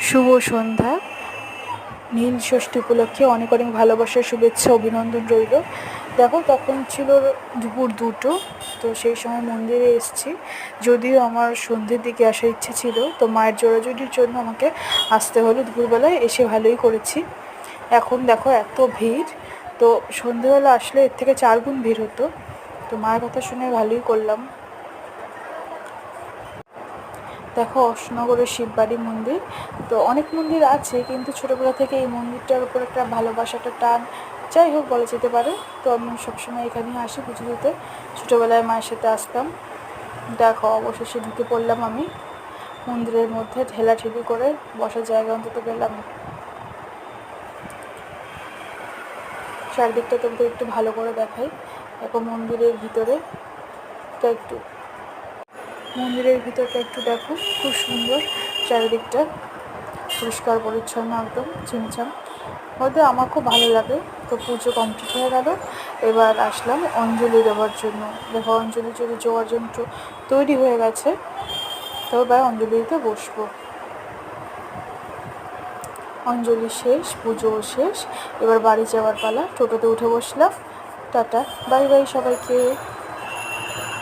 শুভ সন্ধ্যা। নীল ষষ্ঠী উপলক্ষে অনেক অনেক ভালোবাসার শুভেচ্ছা অভিনন্দন রইল। দেখো তখন ছিল দুপুর 2টো, তো সেই সময় মন্দিরে এসেছি। যদিও আমার সন্ধ্যের দিকে আসার ইচ্ছে ছিল, তো মায়ের জোরাজুরির জন্য আমাকে আসতে হলো দুপুরবেলায়। এসে ভালোই করেছি। এখন দেখো এত ভিড়, তো সন্ধ্যেবেলা আসলে এর থেকে 4 গুণ ভিড় হতো। তো মায়ের কথা শুনে ভালোই করলাম। দেখো অশোকনগরের শিববাড়ি মন্দির। তো অনেক মন্দির আছে, কিন্তু ছোটোবেলা থেকে এই মন্দিরটার উপর একটা ভালোবাসাটা টান, যাই হোক বলা যেতে পারে। তো আমি সবসময় এখানেই আসি পুজো দিতে। ছোটোবেলায় মায়ের সাথে আসতাম। দেখো অবশেষে ঢুকে পড়লাম আমি মন্দিরের মধ্যে। ঠেলাঠেলি করে বসার জায়গা অন্তত পেলাম। চারদিকটা তোমাদের একটু ভালো করে দেখাই। এখন মন্দিরের ভিতরটা একটু দেখো, খুব সুন্দর চারিদিকটা, পরিষ্কার পরিচ্ছন্ন, একদম ছিমছাম মধ্যে। আমার খুব ভালো লাগে। তো পুজো কমপ্লিট হয়ে গেল। এবার আসলাম অঞ্জলি দেওয়ার জন্য। দেখো অঞ্জলি দেওয়ার যন্ত্র তৈরি হয়ে গেছে। তো এবার অঞ্জলি দিতে বসবো। অঞ্জলি শেষ, পুজো শেষ, এবার বাড়ি যাওয়ার পালা। টোটোতে উঠে বসলাম। টাটা, বাই বাই সবাইকে।